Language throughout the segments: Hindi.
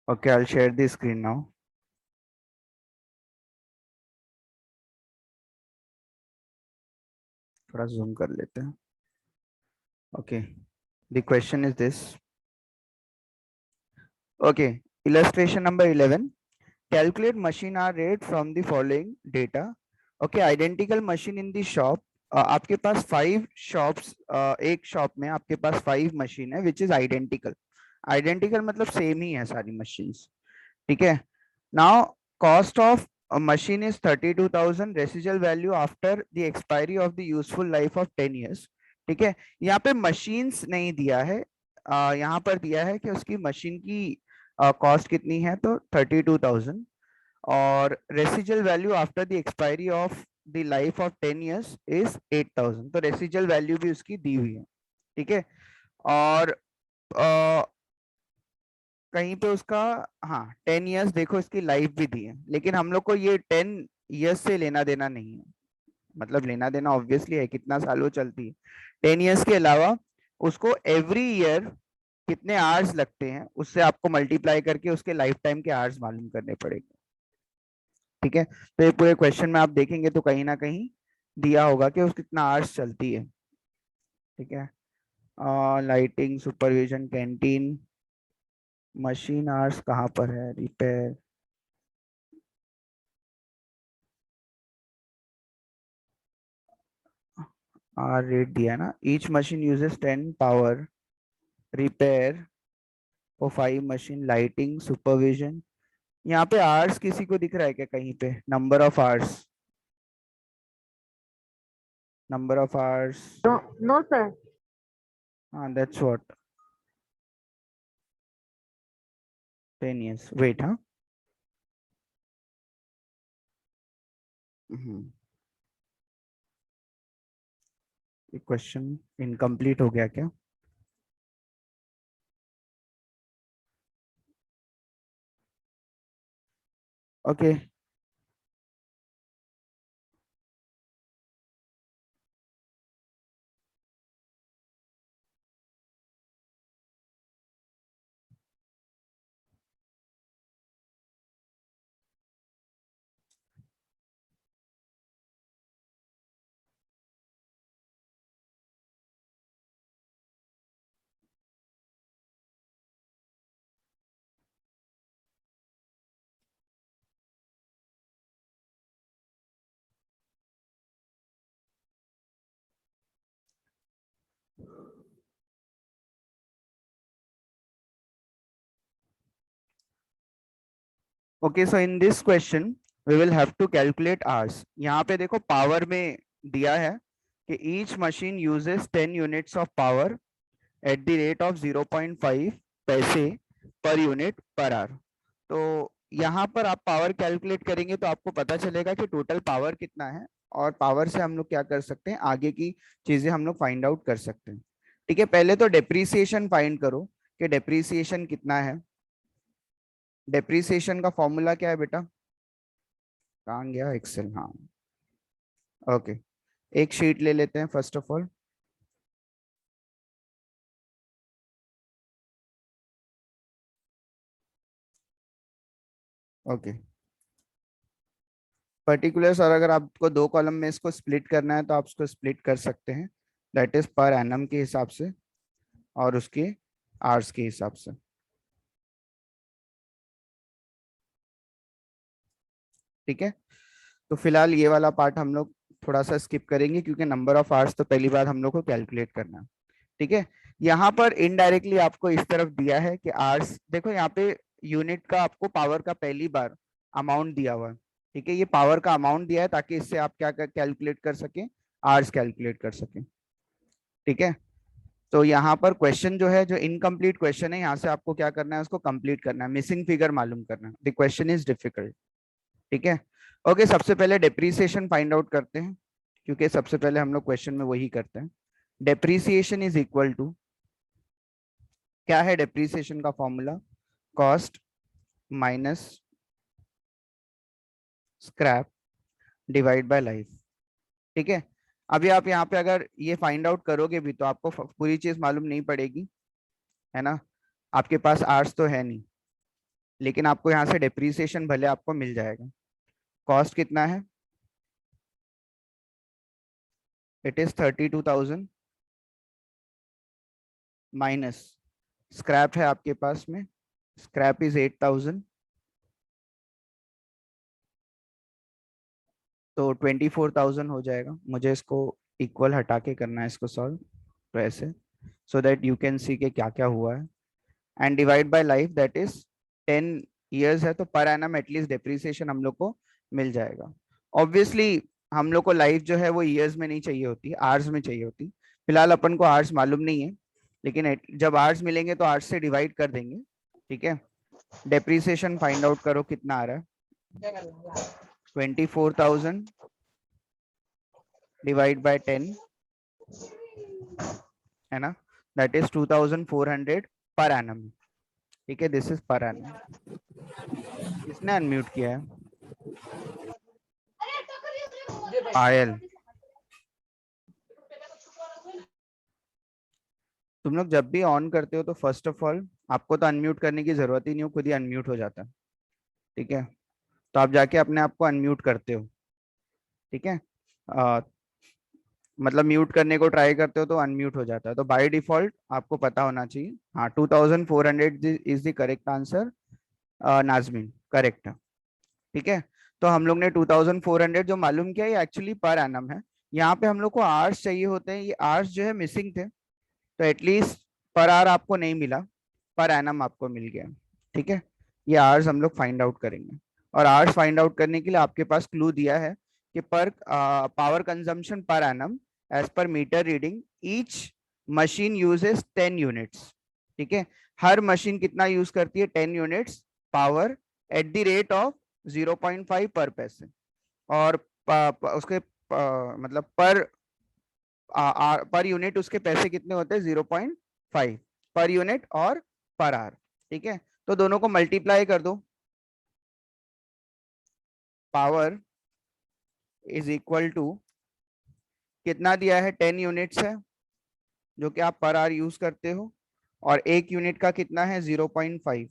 Okay, I'll share the screen now. थोड़ा zoom कर लेते हैं. Okay, the question is this. Okay, illustration number 11. Calculate machine hour rate from the following data. Okay, identical machine in the shop. आपके पास 5 shops, एक शॉप में आपके पास 5 मशीन है विच इज आइडेंटिकल. आइडेंटिकल मतलब सेम ही है सारी मशीन्स. ठीक है. Now cost of machine is 32,000. Residual value after the expiry of the useful life of 10 years. ठीक है. यहाँ पे मशीन्स नहीं दिया है. यहाँ पर दिया है कि उसकी मशीन की कॉस्ट कितनी है, तो 32,000. और residual value after the expiry of the life of 10 years is 8,000. तो रेसिजुअल वैल्यू भी उसकी दी हुई है. ठीक है. और कहीं पे उसका, हाँ 10 years देखो इसकी लाइफ भी दी है, लेकिन हम लोग को ये 10 years से लेना देना नहीं है. मतलब लेना देना ऑब्वियसली है, कितना साल वो चलती है. 10 years के अलावा उसको एवरी ईयर कितने आवर्स लगते हैं उससे आपको मल्टीप्लाई करके उसके लाइफ टाइम के आवर्स मालूम करने पड़ेंगे. ठीक है. तो ये पूरे क्वेश्चन में आप देखेंगे तो कहीं ना कहीं दिया होगा कि उस कितना आवर्स चलती है. ठीक है. Lighting, supervision, canteen, machine hours कहाँ पर है, रिपेयर. आर रेट दिया ना. Each machine uses 10 power. Repair for 5 machine. Lighting, supervision. यहाँ पे आवर्स किसी को दिख रहा है क्या कहीं पे? Number of hours. Number of hours. No, no, sir. हाँ, दैट्स व्हाट. 10 years. वेट. हाँ. ये क्वेश्चन इनकम्प्लीट हो गया क्या? Okay. Okay, so in this question we will have to calculate hours. यहाँ पे देखो पावर में दिया है कि each machine uses 10 units of power at the rate of 0.5 paise per unit per hour. तो यहाँ पर आप पावर कैलकुलेट करेंगे तो आपको पता चलेगा कि टोटल पावर कितना है, और पावर से हम लोग क्या कर सकते हैं, आगे की चीजें हम लोग फाइंड आउट कर सकते हैं. ठीक है. पहले तो डेप्रीसिएशन फाइंड करो कि डेप्रीसिएशन कितना है. डेप्रीसिएशन का फॉर्मूला क्या है बेटा? कहाँ गया एक्सेल? हाँ. ओके. एक शीट ले लेते हैं first of all. Okay. Particulars, और अगर आपको 2 कॉलम में इसको स्प्लिट करना है तो आप उसको स्प्लिट कर सकते हैं. दैट इज पर एनम के हिसाब से और उसके आवर्स के हिसाब से. ठीक है. तो फिलहाल ये वाला पार्ट हम लोग थोड़ा सा स्किप करेंगे क्योंकि नंबर ऑफ आवर्स तो पहली बार हम लोग को कैलकुलेट करना है. ठीक है. यहाँ पर इनडायरेक्टली आपको इस तरफ दिया है कि आवर्स देखो, यहाँ पे यूनिट का आपको पावर का पहली बार अमाउंट दिया हुआ है. ठीक है. ये पावर का अमाउंट दिया है ताकि इससे आप क्या कैलकुलेट कर सकें, आवर्स कैलकुलेट कर सकें. ठीक है. तो यहाँ पर क्वेश्चन जो है, जो इनकम्प्लीट क्वेश्चन है, यहाँ से आपको क्या करना है, उसको कंप्लीट करना है, मिसिंग फिगर मालूम करना है. The question is difficult. ठीक है. ओके. सबसे पहले डेप्रीसिएशन फाइंड आउट करते हैं क्योंकि सबसे पहले हम लोग क्वेश्चन में वही करते हैं. डेप्रीसिएशन इज इक्वल टू, क्या है डेप्रीसिएशन का formula? Cost minus scrap divide by life. ठीक है. अभी आप यहाँ पे अगर ये फाइंड आउट करोगे भी तो आपको पूरी चीज मालूम नहीं पड़ेगी, है ना. आपके पास आर्ट्स तो है नहीं, लेकिन आपको यहाँ से डेप्रीसिएशन भले आपको मिल जाएगा। कॉस्ट कितना है? इट इज 32,000 माइनस स्क्रैप है आपके पास में, स्क्रैप इज 8,000, तो 24,000 हो जाएगा। मुझे इसको इक्वल हटा के करना है इसको सॉल्व, तो ऐसे, so that you can see के क्या क्या हुआ है, and divide by life, that is 10 years है, तो पर एनम एटलीस्ट डेप्रिसिएशन हम लोग को मिल जाएगा। ऑब्वियसली हम लोग को लाइफ जो है वो ईयर्स में नहीं चाहिए होती, आवर्स में चाहिए होती। फिलहाल अपन को आवर्स मालूम नहीं है, लेकिन जब आवर्स मिलेंगे तो आवर्स से डिवाइड कर देंगे। ठीक है, डेप्रिसिएशन फाइंड आउट करो कितना आ रहा है। 24,000 डिवाइड बाय 10 है ना, दैट इज 2,400 पर एनम। ठीक है, दिस इज पर एनम। किसने अनम्यूट किया है? आयल। तुम लोग जब भी ऑन करते हो तो फर्स्ट ऑफ ऑल आपको तो अनम्यूट करने की जरूरत ही नहीं हो, खुद ही अनम्यूट हो जाता है। ठीक है, तो आप जाके अपने आप को अनम्यूट करते हो। ठीक है, मतलब म्यूट करने को ट्राई करते हो तो अनम्यूट हो जाता है, तो बाय डिफॉल्ट आपको पता होना चाहिए। हाँ, 2,400 is the correct answer, Nazmeen correct है। ठीक है, तो हम लोग ने 2,400 जो मालूम किया, ये एक्चुअली पर एनम है। यहाँ पे हम लोग को आवर्स चाहिए होते हैं, ये आवर्स जो है मिसिंग थे, तो एटलीस्ट पर आवर आपको नहीं मिला, पर एनम आपको मिल गया। ठीक है, ये आवर्स हम लोग फाइंड आउट करेंगे, और आवर्स फाइंड आउट करने के लिए आपके पास क्लू दिया है कि per power consumption per annum as per meter reading each machine uses 10 units. ठीक है, हर मशीन कितना यूज करती है? 10 units power at the rate of 0.5 per पैसे, और उसके मतलब पर यूनिट उसके पैसे कितने होते हैं? 0.5 पर यूनिट और पर आवर। ठीक है, तो दोनों को मल्टीप्लाई कर दो। पावर इज इक्वल टू कितना दिया है? 10 यूनिट्स है जो कि आप पर आवर यूज करते हो, और एक यूनिट का कितना है? 0.5,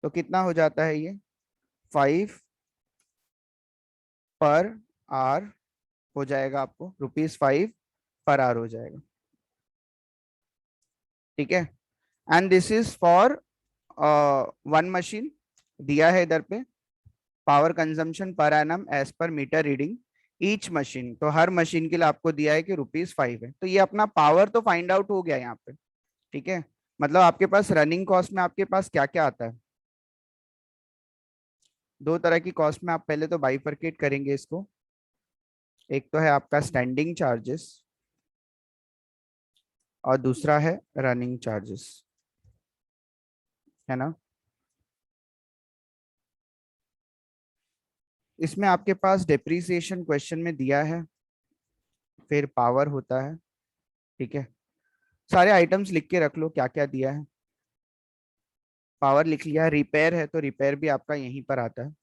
तो कितना हो जाता है ये? 5 पर आवर हो जाएगा, आपको ₹5 पर आवर हो जाएगा। ठीक है, and this is for one machine दिया है इधर पे, power consumption per annum as per meter reading each machine, तो हर मशीन के लिए आपको दिया है कि ₹5 है, तो ये अपना पावर तो फाइंड आउट हो गया यहाँ पे। ठीक है, मतलब आपके पास रनिंग कॉस्ट में आपके पास क्या क्या आता है? दो तरह की कॉस्ट में आप पहले तो बाइफरकेट करेंगे इसको। एक तो है आपका स्टैंडिंग चार्जेस, और दूसरा है रनिंग चार्जेस, है ना। इसमें आपके पास डेप्रीसिएशन क्वेश्चन में दिया है, फिर पावर होता है। ठीक है, सारे आइटम्स लिख के रख लो क्या क्या दिया है। पावर लिख लिया, रिपेयर है तो रिपेयर भी आपका यहीं पर आता है,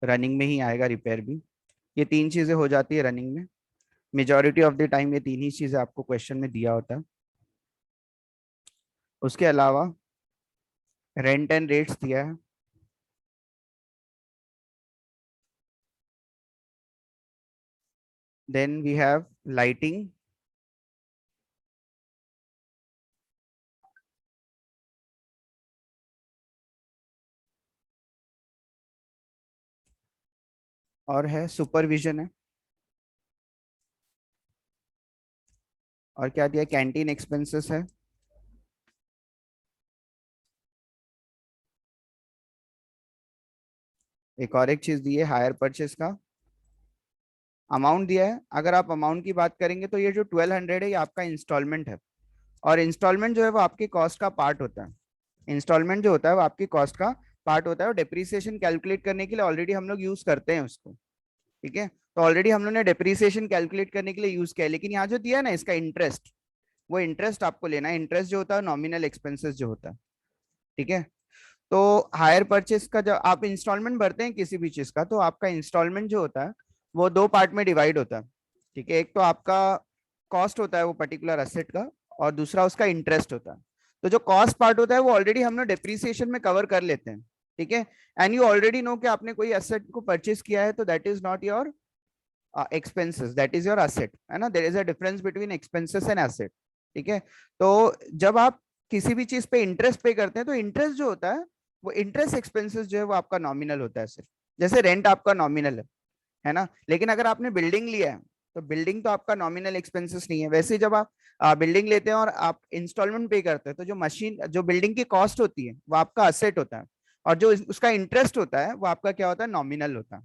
रनिंग में ही आएगा रिपेयर भी। ये तीन चीजें हो जाती है रनिंग में, मेजॉरिटी ऑफ द टाइम ये तीन ही चीजें आपको क्वेश्चन में दिया होता है। उसके अलावा रेंट एंड रेट्स दिया है, देन वी हैव लाइटिंग, और है सुपरविजन है, और क्या दिया? कैंटीन एक्सपेंसेस है, एक और एक चीज दी है हायर परचेस का अमाउंट दिया है। अगर आप अमाउंट की बात करेंगे तो ये जो 1,200 है ये आपका इंस्टॉलमेंट है, और इंस्टॉलमेंट जो है वो आपकी कॉस्ट का पार्ट होता है। इंस्टॉलमेंट जो होता है वो आपकी कॉस्ट का पार्ट होता है, और डेप्रीसिएशन कैलकुलेट करने के लिए ऑलरेडी हम लोग यूज करते हैं उसको। ठीक है, तो ऑलरेडी हम लोग ने डेप्रीसिएशन कैलकुलेट करने के लिए यूज किया है, लेकिन यहाँ जो दिया है ना इसका इंटरेस्ट, वो इंटरेस्ट आपको लेना है। इंटरेस्ट जो होता है नॉमिनल एक्सपेंसेस जो होता है। ठीक है, तो हायर परचेस का जब आप इंस्टॉलमेंट भरते हैं किसी भी चीज का, तो आपका इंस्टॉलमेंट जो होता है वो दो पार्ट में डिवाइड होता है। ठीक है, एक तो आपका कॉस्ट होता है वो पर्टिकुलर असेट का, और दूसरा उसका इंटरेस्ट होता है। तो जो कॉस्ट पार्ट होता है वो ऑलरेडी हम लोग डेप्रिसिएशन में कवर कर लेते हैं, ठीक है। एंड यू ऑलरेडी नो कि आपने कोई एसेट को परचेज किया है, तो that is not your expenses, that is your asset, है ना। There is a difference between expenses and asset, ठीक है। तो जब आप किसी भी चीज पे इंटरेस्ट पे करते हैं, तो इंटरेस्ट जो होता है वो इंटरेस्ट एक्सपेंसेस जो है वो आपका नॉमिनल होता है सिर्फ, जैसे रेंट आपका नॉमिनल है ना। लेकिन अगर आपने बिल्डिंग लिया है तो बिल्डिंग तो आपका नॉमिनल एक्सपेंसेस नहीं है। वैसे जब आप बिल्डिंग लेते हैं और आप इंस्टॉलमेंट पे करते हैं, तो जो मशीन, जो बिल्डिंग की कॉस्ट होती है वो आपका असेट होता है, और जो उसका इंटरेस्ट होता है वो आपका क्या होता है, नॉमिनल होता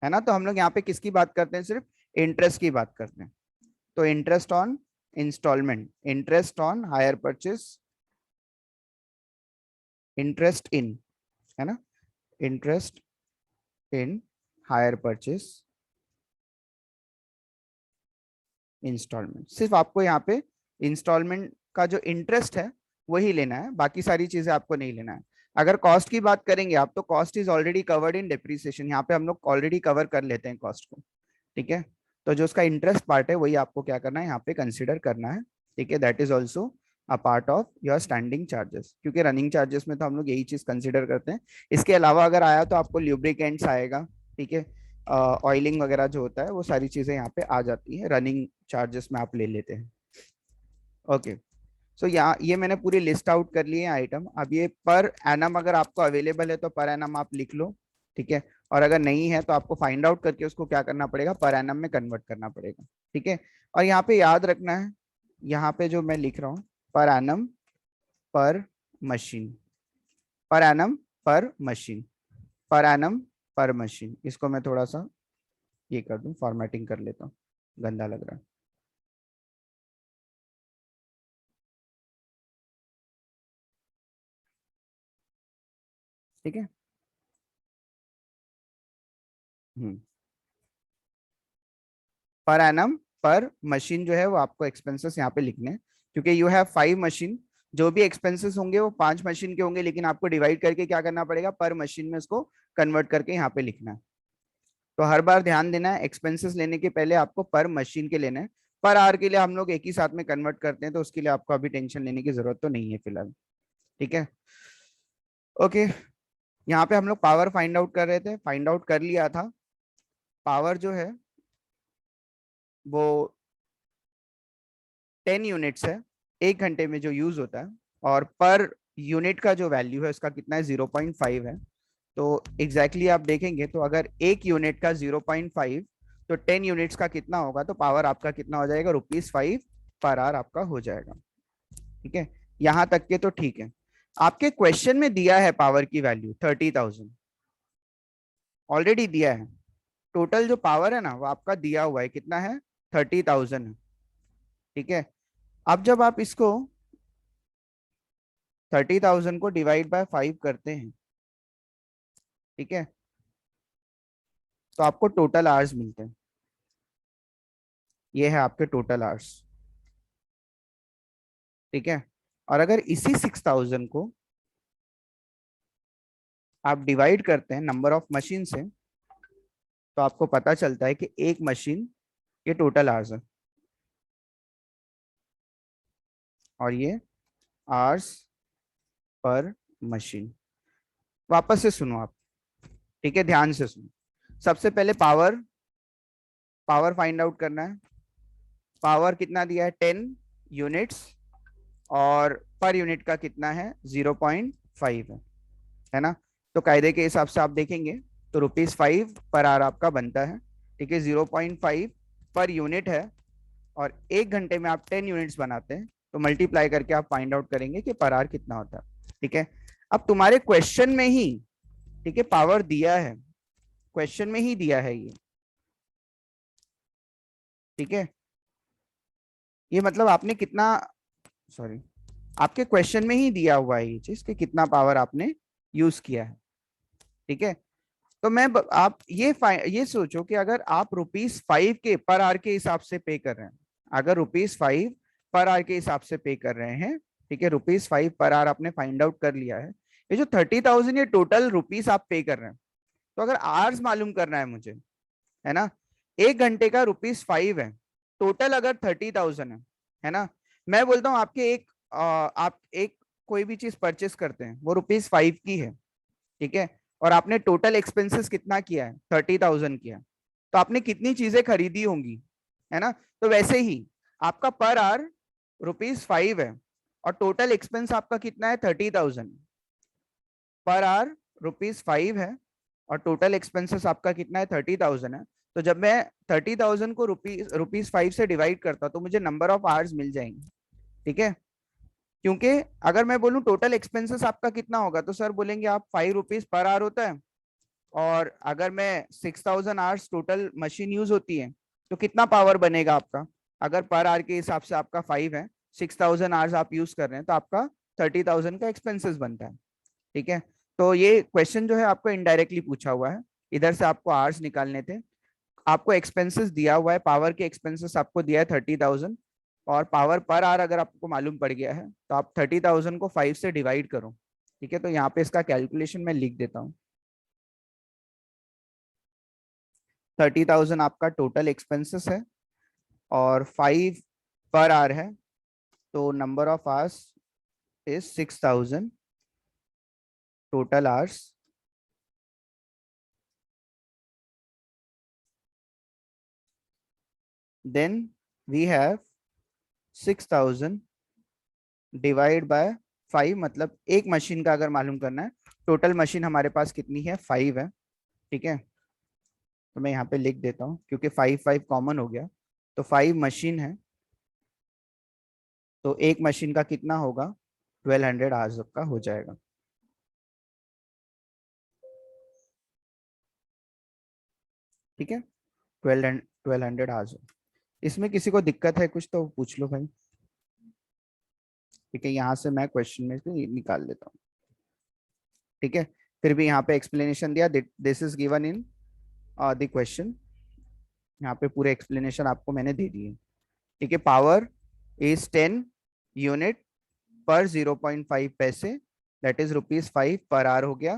है ना। तो हम लोग यहाँ पे किसकी बात करते हैं, सिर्फ इंटरेस्ट की बात करते हैं। तो interest on installment, interest on hire purchase, interest in, है ना, interest in hire purchase installment. सिर्फ आपको यहाँ पे इंस्टॉलमेंट का जो इंटरेस्ट है वही लेना है, बाकी सारी चीजें आपको नहीं लेना है। अगर कॉस्ट की बात करेंगे आप, तो cost is already covered in depreciation, यहाँ पे हम लोग ऑलरेडी कवर कर लेते हैं कॉस्ट को, ठीक है। तो जो उसका इंटरेस्ट पार्ट है वही आपको क्या करना है, यहाँ पे कंसिडर करना है, ठीक है। That is also a part of your standing charges, क्योंकि रनिंग चार्जेस में तो हम लोग यही चीज कंसिडर करते हैं। इसके अलावा अगर आया तो आपको ल्यूब्रिकेंट्स आएगा, ठीक है, ऑयलिंग वगैरह जो होता है वो सारी चीजें यहाँ पे आ जाती है, रनिंग चार्जेस में आप ले लेते हैं। ओके, सो यहाँ ये मैंने पूरी लिस्ट आउट कर लिए आइटम। अब ये पर एनम अगर आपको अवेलेबल है तो पर एनम आप लिख लो, ठीक है। और अगर नहीं है तो आपको फाइंड आउट करके उसको क्या करना पड़ेगा, पर एनम में कन्वर्ट करना पड़ेगा, ठीक है। और यहाँ पे याद रखना है, यहाँ पे जो मैं लिख रहा हूँ, पर एनम पर मशीन, पर एनम पर मशीन, पर एनम पर मशीन, इसको मैं थोड़ा सा ये कर दूं, फॉर्मेटिंग कर लेता हूँ, गंदा लग रहा है, ठीक है। हम्म, पर एनम पर मशीन जो है वो आपको एक्सपेंसेस यहाँ पे लिखने हैं, क्योंकि यू हैव 5 मशीन, जो भी एक्सपेंसेस होंगे वो 5 मशीन के होंगे, लेकिन आपको डिवाइड करके क्या करना पड़ेगा, पर मशीन में उसको कन्वर्ट करके यहाँ पे लिखना है। तो हर बार ध्यान देना है, एक्सपेंसेस लेने के पहले आपको पर मशीन के लेना है। पर आवर के लिए हम लोग एक ही साथ में कन्वर्ट करते हैं, तो उसके लिए आपको अभी टेंशन लेने की जरूरत तो नहीं है फिलहाल, ठीक है। ओके, यहाँ पे हम लोग पावर फाइंड आउट कर रहे थे, फाइंड आउट कर लिया था। पावर जो है वो 10 यूनिट्स है, 1 घंटे में जो यूज होता है, और पर यूनिट का जो वैल्यू है उसका कितना है, 0.5 है। तो एग्जैक्टली आप देखेंगे तो अगर 1 यूनिट का 0.5, तो 10 यूनिट्स का कितना होगा, तो पावर आपका कितना हो जाएगा, ₹5 पर आवर आपका हो जाएगा, ठीक है। यहां तक के तो ठीक है। आपके क्वेश्चन में दिया है पावर की वैल्यू 30,000, ऑलरेडी दिया है। टोटल जो पावर है ना वो आपका दिया हुआ है, कितना है, 30,000 है, ठीक है। अब जब आप इसको 30,000 को डिवाइड बाय 5 करते हैं, ठीक है, तो आपको टोटल आवर्स मिलते हैं। ये है आपके टोटल आवर्स, ठीक है। और अगर इसी 6,000 को आप डिवाइड करते हैं नंबर ऑफ मशीन से, तो आपको पता चलता है कि एक मशीन ये टोटल आवर्स है, और ये आवर्स पर मशीन। वापस से सुनो आप, ठीक है, ध्यान से सुनो। सबसे पहले पावर, पावर फाइंड आउट करना है। पावर कितना दिया है, 10 यूनिट्स, और पर यूनिट का कितना है, 0.5 है ना। तो कायदे के हिसाब से आप देखेंगे तो ₹5 पर आवर आपका बनता है, ठीक है। 0.5 पर यूनिट है, और 1 घंटे में आप 10 यूनिट्स बनाते हैं, तो मल्टीप्लाई करके आप फाइंड आउट करेंगे कि पर आवर कितना होता है, ठीक है। अब तुम्हारे क्वेश्चन में ही, ठीक है, पावर दिया है, क्वेश्चन में ही दिया है ये, ठीक है। ये मतलब आपने कितना, सॉरी, आपके क्वेश्चन में ही दिया हुआ है ये चीज कि कितना पावर आपने यूज किया है, ठीक है। तो आप ये सोचो कि अगर आप ₹5 के पर आवर के हिसाब से पे कर रहे हैं, अगर ₹5 पर आवर के हिसाब से पे कर रहे हैं, ठीक है, ₹5 पर आवर आपने फाइंड आउट कर लिया है। ये जो 30,000 ये टोटल रुपीस आप पे कर रहे हैं, तो अगर आवर्स मालूम करना है मुझे, है ना, 1 घंटे का ₹5 है, टोटल अगर 30,000 है ना। मैं बोलता हूँ आपके एक आप एक कोई भी चीज परचेस करते हैं वो ₹5 की है, ठीक है, और आपने टोटल एक्सपेंसेस कितना किया है, 30,000 किया, तो आपने कितनी चीजें खरीदी होंगी, है ना। तो वैसे ही आपका पर आवर ₹5 है और टोटल एक्सपेंस आपका कितना है, 30,000। पर आवर ₹5 है और टोटल एक्सपेंसेस आपका कितना है, 30,000 है। तो जब मैं 30,000 को ₹5 से डिवाइड करता तो मुझे नंबर ऑफ आवर्स मिल जाएंगे, ठीक है। क्योंकि अगर मैं बोलूं टोटल एक्सपेंसेस आपका कितना होगा, तो सर बोलेंगे आप ₹5 पर आवर होता है, और अगर मैं 6,000 आवर्स टोटल मशीन यूज होती है तो कितना पावर बनेगा आपका, अगर पर आवर के हिसाब से आपका 5 है, 6,000 आवर्स आप यूज कर रहे हैं, तो आपका 30,000 का एक्सपेंसेस बनता है, ठीक है। तो ये क्वेश्चन जो है आपको इनडायरेक्टली पूछा हुआ है, इधर से आपको आवर्स निकालने थे, आपको एक्सपेंसेस दिया हुआ है, पावर के एक्सपेंसेस आपको दिया है 30,000, और पावर पर आवर अगर आपको मालूम पड़ गया है तो आप 30,000 को 5 से डिवाइड करो, ठीक है। तो यहाँ पे इसका कैलकुलेशन मैं लिख देता हूँ। 30,000 आपका टोटल एक्सपेंसेस है और 5 पर आवर है, तो number of hours is 6,000 total hours. Then we have 6,000 divide by 5, मतलब एक मशीन का अगर मालूम करना है, टोटल मशीन हमारे पास कितनी है, 5 है, ठीक है। तो मैं यहाँ पे लिख देता हूँ क्योंकि 5 कॉमन हो गया, तो 5 मशीन है, तो एक मशीन का कितना होगा, 1200 आवर्स का हो जाएगा, ठीक है। 1200 आवर्स। इसमें किसी को दिक्कत है कुछ तो पूछ लो भाई, ठीक है। यहाँ से मैं क्वेश्चन में से निकाल लेता हूँ, ठीक है। फिर भी यहाँ पे एक्सप्लेनेशन दिया, this is given in the question, यहाँ पे पूरे एक्सप्लेनेशन आपको मैंने दे दिए, ठीक है। पावर इज 10 यूनिट पर 0.5 पैसे, दैट इज ₹5 पर आवर हो गया,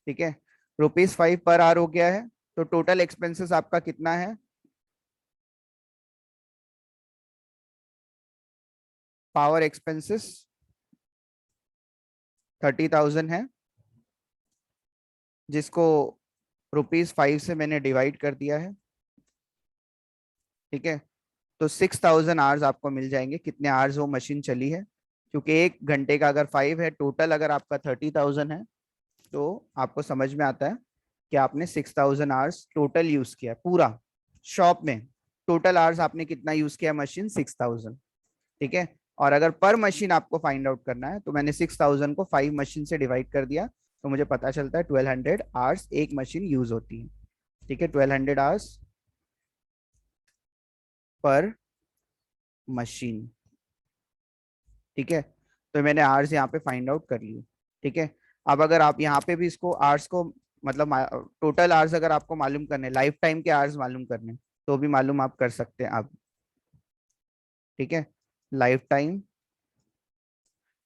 ठीक है। ₹5 पर आवर हो गया है, तो टोटल एक्सपेंसेस आपका कितना है, पावर एक्सपेंसेस 30,000 है, जिसको ₹5 से मैंने डिवाइड कर दिया है, ठीक है। तो 6,000 आवर्स आपको मिल जाएंगे, कितने आवर्स वो मशीन चली है, क्योंकि एक घंटे का अगर 5 है, टोटल अगर आपका 30,000 है, तो आपको समझ में आता है कि आपने 6,000 आवर्स टोटल यूज किया पूरा शॉप में, टोटल आवर्स आपने कितना यूज किया मशीन, 6,000, ठीक है। और अगर पर मशीन आपको फाइंड आउट करना है, तो मैंने 6,000 को 5 मशीन से डिवाइड कर दिया, तो मुझे पता चलता है 1200 आवर्स एक मशीन यूज होती है, ठीक है। 1200 आवर्स पर मशीन, ठीक है। तो मैंने आवर्स यहाँ पे फाइंड आउट कर लिए, ठीक है। अब अगर आप यहाँ पे भी इसको आवर्स को, मतलब टोटल आवर्स अगर आपको मालूम करने, लाइफ टाइम के आवर्स मालूम करने, तो भी मालूम आप कर सकते हैं आप, ठीक है। लाइफ टाइम,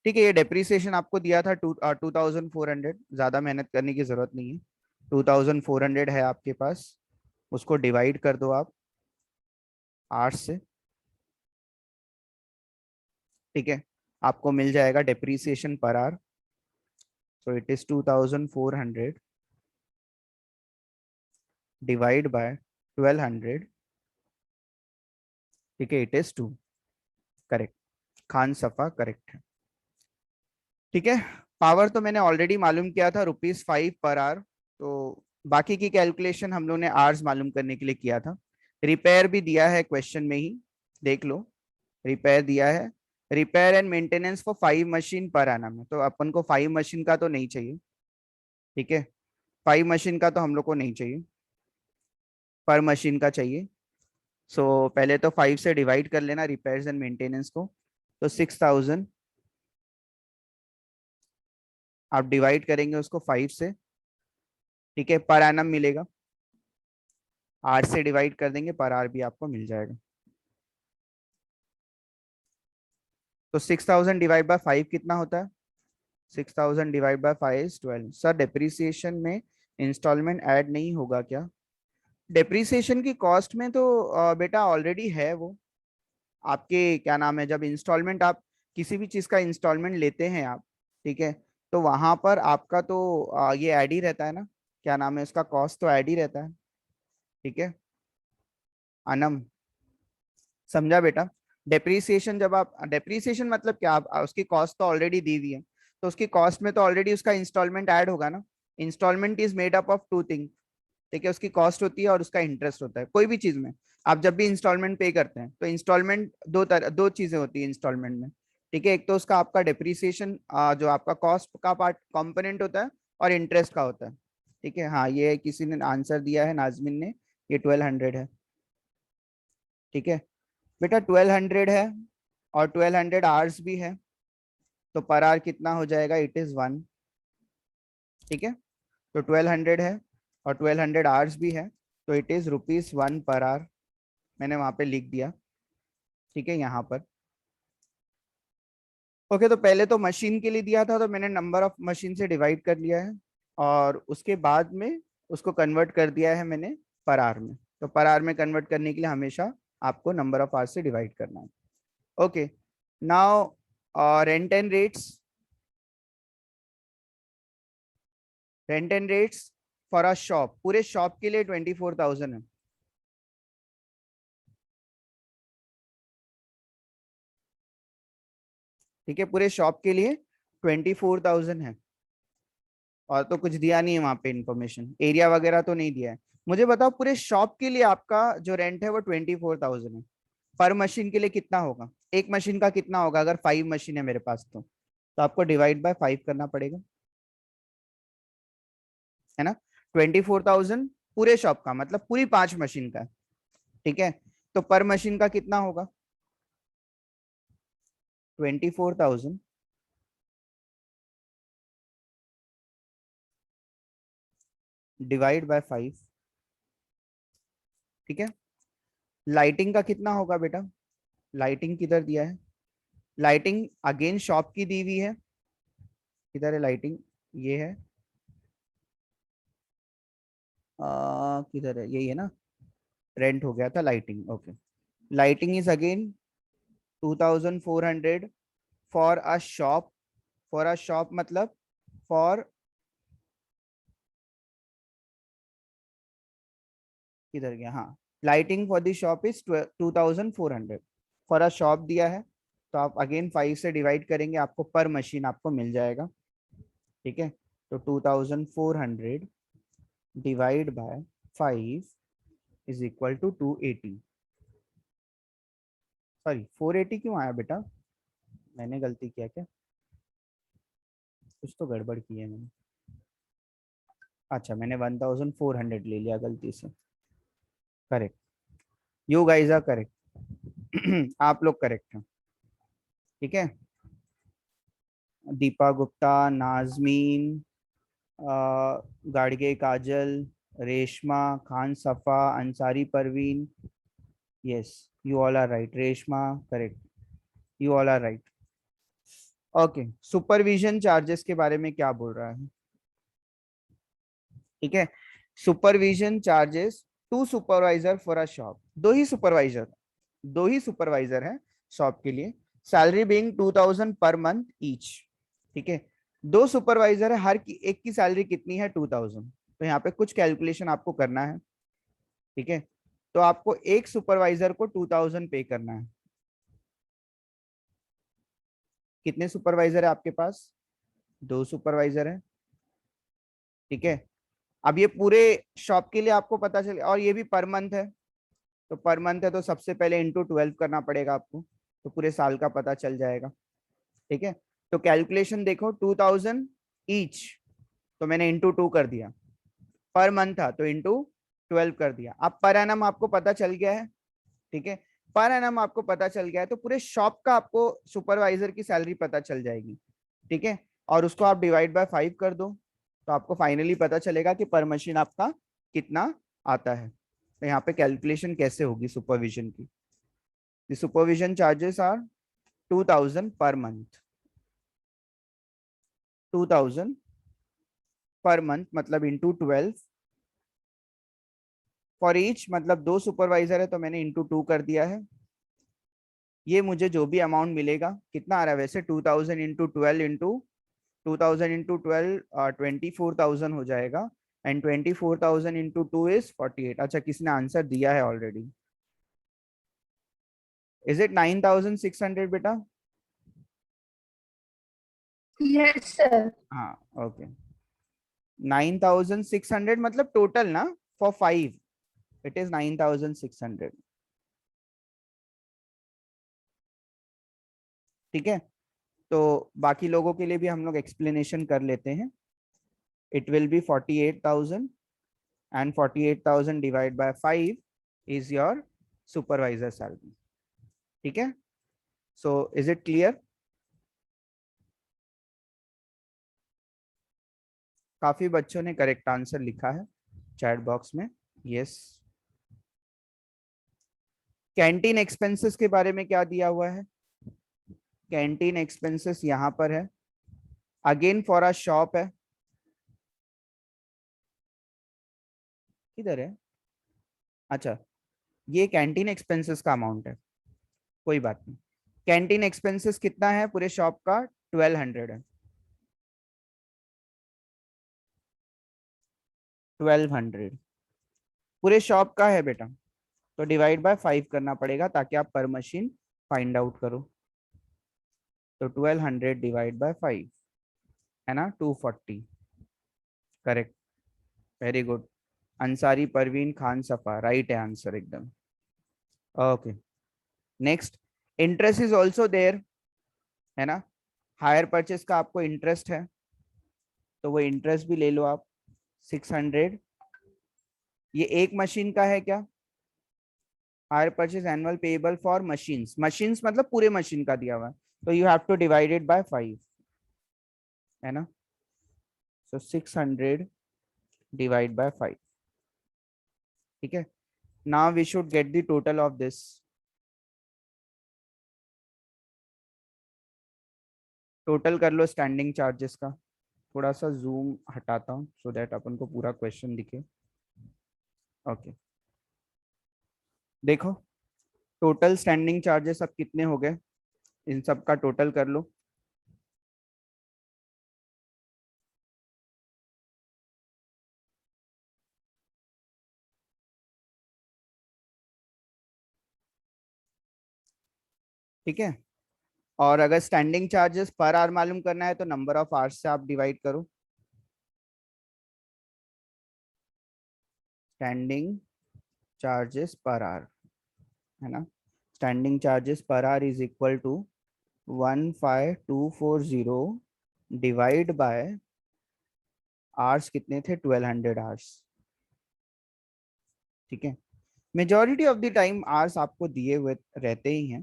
ठीक है। ये डेप्रिसिएशन आपको दिया था 2,400, ज्यादा मेहनत करने की जरूरत नहीं है, 2,400 है आपके पास, उसको डिवाइड कर दो आप 8 से, ठीक है। आपको मिल जाएगा depreciation per hour, so it is 2,400 divide bye 1,200, ठीक है, इट इज 2, करेक्ट, खान सफा करेक्ट है, ठीक है। पावर तो मैंने ऑलरेडी मालूम किया था, ₹5 पर आवर, तो बाकी की कैलकुलेशन हम लोग ने आवर्स मालूम करने के लिए किया था। रिपेयर भी दिया है क्वेश्चन में ही, देख लो, रिपेयर दिया है, repair and maintenance for 5 machine per annum है, तो अपन को 5 मशीन का तो नहीं चाहिए, ठीक है। 5 मशीन का तो हम लोग को नहीं चाहिए, पर मशीन का चाहिए। सो पहले तो 5 से डिवाइड कर लेना रिपेयर्स एंड मेंटेनेंस को, तो 6,000 आप डिवाइड करेंगे उसको 5 से, ठीक है, पर एनम मिलेगा, आर से डिवाइड कर देंगे, पर आर भी आपको मिल जाएगा। तो 6,000 डिवाइड बाय 5 कितना होता है, 6,000 divide by 5 is 12। Sir depreciation में इंस्टॉलमेंट ऐड नहीं होगा क्या, डेप्रिसिएशन की कॉस्ट में तो बेटा ऑलरेडी है वो आपके, क्या नाम है, जब इंस्टॉलमेंट आप किसी भी चीज का इंस्टॉलमेंट लेते हैं आप, ठीक है, तो वहां पर आपका तो ये ऐड ही रहता है ना, क्या नाम है उसका, कॉस्ट तो ऐड ही रहता है। ठीक है अनम, समझा बेटा। डेप्रीसिएशन, जब आप डेप्रीसिएशन मतलब क्या, आप उसकी कॉस्ट तो ऑलरेडी दी हुई है, तो उसकी कॉस्ट में तो ऑलरेडी उसका इंस्टॉलमेंट ऐड होगा ना। Installment is made up of two thing. ठीक है, उसकी कॉस्ट होती है और उसका इंटरेस्ट होता है। कोई भी चीज में आप जब भी इंस्टॉलमेंट पे करते हैं तो इंस्टॉलमेंट दो चीजें होती है इंस्टॉलमेंट में। ठीक है, एक तो उसका आपका डेप्रीसिएशन जो आपका कॉस्ट का पार्ट कंपोनेंट होता है, और इंटरेस्ट का होता है। ठीक है, हाँ ये किसी ने आंसर दिया है, नाजमिन ने, ये 1200 है। ठीक है बेटा, 1200 है, और 1200 आवर्स भी है, तो पर आवर कितना हो जाएगा, इट इज 1। ठीक है, तो 1200 है और 1200 आवर्स भी है, तो इट इज ₹1 पर आवर। मैंने वहां पे लिख दिया। ठीक है, यहाँ पर ओके। तो पहले तो मशीन के लिए दिया था, तो मैंने नंबर ऑफ मशीन से डिवाइड कर लिया है, और उसके बाद में उसको कन्वर्ट कर दिया है मैंने पर आवर में। तो पर आवर में कन्वर्ट करने के लिए हमेशा आपको नंबर ऑफ आवर से डिवाइड करना है। Okay, now rent and rates, rent and rates for a shop, पूरे शॉप के लिए 24,000 है। ठीक है, पूरे शॉप के लिए 24,000 है, और तो कुछ दिया नहीं है वहां पे इंफॉर्मेशन, एरिया वगैरह तो नहीं दिया है। मुझे बताओ, पूरे शॉप के लिए आपका जो रेंट है वो 24,000 है, पर मशीन के लिए कितना होगा, एक मशीन का कितना होगा, अगर 5 मशीन है मेरे पास तो आपको डिवाइड बाय 5 करना पड़ेगा, है ना। 24,000 पूरे शॉप का मतलब पूरी 5 मशीन का है। ठीक है, तो पर मशीन का कितना होगा, 24,000 डिवाइड बाय 5। ठीक है, लाइटिंग का कितना होगा बेटा, लाइटिंग किधर दिया है, लाइटिंग अगेन शॉप की दी हुई है। किधर है लाइटिंग, ये है, किधर है, यही है ना, रेंट हो गया था lighting. Okay, lighting is again 2,400 for a shop, for a shop मतलब फॉर, किधर गया, हाँ, lighting for the shop is 2,400 for a shop दिया है, तो आप अगेन 5 से डिवाइड करेंगे, आपको पर मशीन आपको मिल जाएगा। ठीक है, तो 2,400 divide by 5 is equal to 280, sorry 480 क्यों आया बेटा, मैंने गलती किया क्या, कुछ तो गड़बड़ की है मैंने। अच्छा, मैंने 1,400 ले लिया गलती से। Correct, you guys are correct. आप लोग करेक्ट हैं। ठीक है, दीपा गुप्ता, नाजमीन, गाड़गे काजल, Reshma, Khan Safa, Ansari Parveen, yes, you all are right, Reshma correct, you all are right. Okay, supervision charges के बारे में क्या बोल रहा है। ठीक है, supervision charges to supervisor for a shop, दो ही सुपरवाइजर है शॉप के लिए, salary being 2,000 per month each. ठीक है, दो सुपरवाइजर है, हर की एक की सैलरी कितनी है, 2,000। तो यहाँ पे कुछ कैलकुलेशन आपको करना है। ठीक है, तो आपको एक सुपरवाइजर को 2,000 पे करना है। कितने सुपरवाइजर है आपके पास, दो सुपरवाइजर है। ठीक है, अब ये पूरे शॉप के लिए आपको पता चले, और ये भी पर मंथ है, तो पर मंथ है तो सबसे पहले इंटू 12 करना पड़ेगा आपको, तो पूरे साल का पता चल जाएगा। ठीक है, तो कैलकुलेशन देखो, 2,000 ईच, तो मैंने इंटू 2 कर दिया, पर मंथ था तो इंटू 12 कर दिया। अब पर एनम आपको पता चल गया है। ठीक है, पर एनम आपको पता चल गया है, तो पूरे शॉप का आपको सुपरवाइजर की सैलरी पता चल जाएगी। ठीक है, और उसको आप डिवाइड बाय 5 कर दो, तो आपको फाइनली पता चलेगा कि पर मशीन आपका कितना आता है। तो यहाँ पे कैलकुलेशन कैसे होगी सुपरविजन की, the supervision charges are 2,000 per month, 2,000 per month मतलब इंटू 12, फॉर ईच मतलब दो सुपरवाइजर है तो मैंने इंटू 2 कर दिया है। ये मुझे जो भी अमाउंट मिलेगा, कितना आ रहा है वैसे, 2,000 इंटू 12 इंटू 2000 इंटू 12 24,000 हो जाएगा, एंड 24,000 इंटू 2 इज 48। अच्छा, किसने आंसर दिया है ऑलरेडी? इज इट 9,600 बेटा? Yes, sir. हाँ, ओके। 9,600 मतलब टोटल ना, फॉर 5 इट इज 9,600। ठीक है, तो बाकी लोगों के लिए भी हम लोग एक्सप्लेनेशन कर लेते हैं। It will be 48,000 and 48,000 divide by 5 is your supervisor salary. ठीक है, सो इज इट क्लियर? काफी बच्चों ने करेक्ट आंसर लिखा है चैट बॉक्स में। यस। कैंटीन एक्सपेंसेस के बारे में क्या दिया हुआ है? कैंटीन एक्सपेंसेस यहाँ पर है, अगेन फॉर अ शॉप है। किधर है? अच्छा, ये कैंटीन एक्सपेंसेस का अमाउंट है, कोई बात नहीं। कैंटीन एक्सपेंसेस कितना है पूरे शॉप का? 1200 है। 1200 पूरे शॉप का है बेटा, तो डिवाइड बाय 5 करना पड़ेगा ताकि आप पर मशीन फाइंड आउट करो। तो 1200 डिवाइड बाय 5 है ना, 240। Correct, very good. Ansari Parveen Khan Safa, right है आंसर एकदम। Okay, next, interest is also there, है ना। हायर परचेस का आपको इंटरेस्ट है, तो वो इंटरेस्ट भी ले लो आप, 600। ये एक मशीन का है क्या? Hire purchase annual payable for machines, machines मतलब पूरे मशीन का दिया हुआ है, तो you have to divide it by 5, है ना। So 600 divide by 5। ठीक है, now we should get the total of this. Total कर लो स्टैंडिंग चार्जेस का। थोड़ा सा जूम हटाता हूँ सो दैट अपन को पूरा क्वेश्चन दिखे। ओके, देखो टोटल स्टैंडिंग चार्जेस अब कितने हो गए, इन सब का टोटल कर लो। ठीक है, और अगर स्टैंडिंग चार्जेस पर आवर मालूम करना है तो नंबर ऑफ आवर्स से आप डिवाइड करो। स्टैंडिंग चार्जेस पर आवर, है ना। Standing charges per hour is equal to 15240 divide by hours कितने थे, 1200 आवर्स। ठीक है, majority of the time hours आपको दिए हुए रहते ही हैं।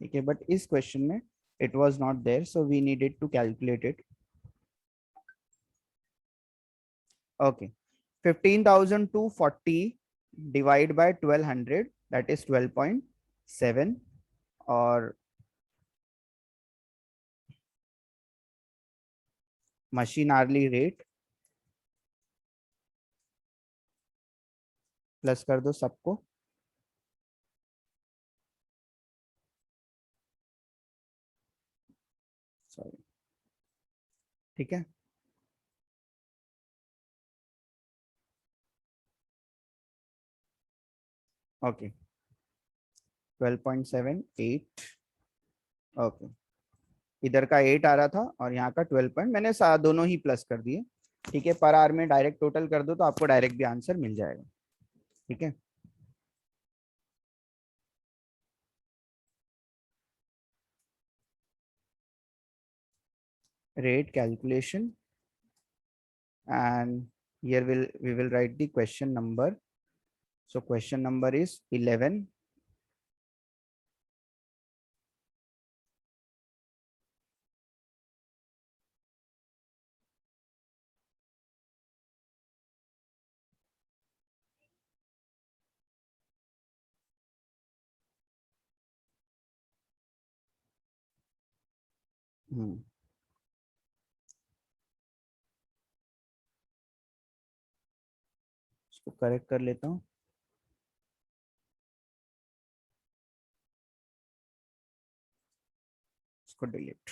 ठीक है, बट इस क्वेश्चन में it was not there, so we needed to calculate it. Okay, 15,240 divide by 1200 that is 12.7, और मशीन आर्ली रेट प्लस कर दो सबको। सॉरी, ठीक है। ओके, 12.78। ओके, इधर का 8 आ रहा था और यहाँ का 12 पॉइंट, मैंने दोनों ही प्लस कर दिए। ठीक है, पर आवर में डायरेक्ट टोटल कर दो तो आपको डायरेक्ट भी आंसर मिल जाएगा। ठीक है, rate calculation, and here we will write the question number. So question number is 11। इसको करेक्ट कर लेता हूँ। इसको delete.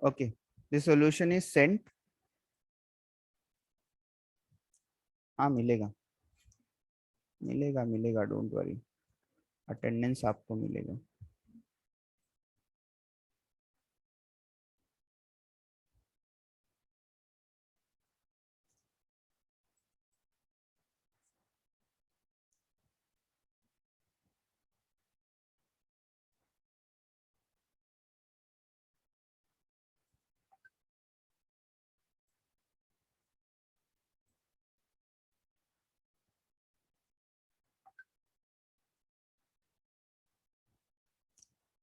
Okay, the solution is sent. हाँ मिलेगा, मिलेगा मिलेगा, डोंट वरी, अटेंडेंस आपको मिलेगा.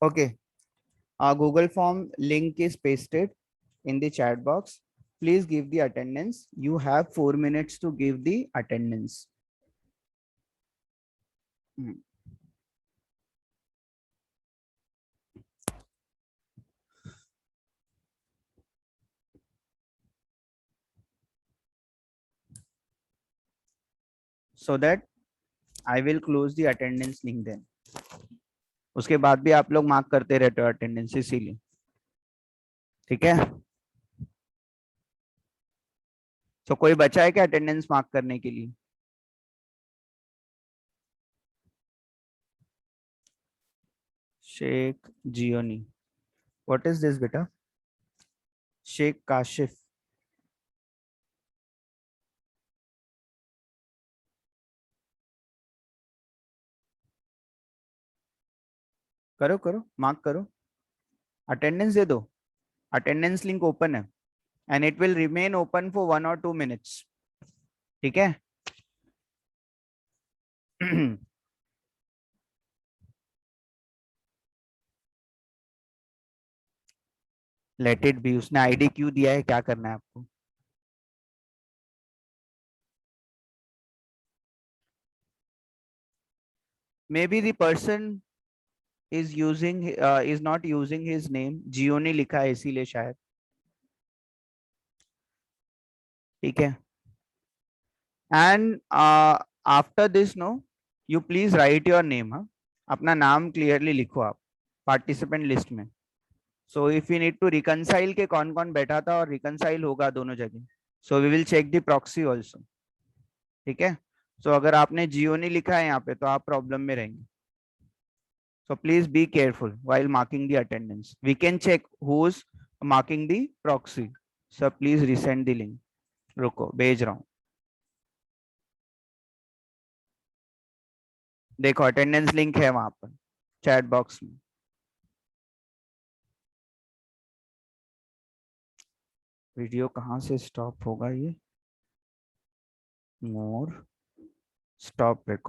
Okay, our Google form link is pasted in the chat box. Please give the attendance. You have 4 minutes to give the attendance. So that I will close the attendance link then. उसके बाद भी आप लोग मार्क करते रहते हो अटेंडेंस, इसीलिए. ठीक है. तो कोई बचा है क्या अटेंडेंस मार्क करने के लिए? Sheikh Jioni, what is this बेटा? शेख काशिफ, करो करो, मार्क करो, अटेंडेंस दे दो. अटेंडेंस लिंक ओपन है and it will remain open for 1 or 2 minutes. ठीक है. Let it be. उसने आईडी क्यों दिया है, क्या करना है आपको? May be the person is not using his name. Jioni लिखा है इसीलिए शायद. ठीक है. And after this no, you please write your name. हाँ, अपना नाम क्लियरली लिखो आप पार्टिसिपेंट लिस्ट में. So if you need to reconcile के कौन कौन बैठा था और रिकनसाइल होगा दोनों जगह, so we will check the proxy also. ठीक है. सो अगर आपने जियोनी लिखा है यहाँ पे तो आप प्रॉब्लम में रहेंगे. So please be careful while marking the attendance. We can check who's marking the proxy. So please resend the link. रुको भेज रहा हूँ. देखो अटेंडेंस लिंक है वहां पर चैट बॉक्स में. वीडियो कहाँ से स्टॉप होगा ये? मोर, स्टॉप रिकॉर्ड.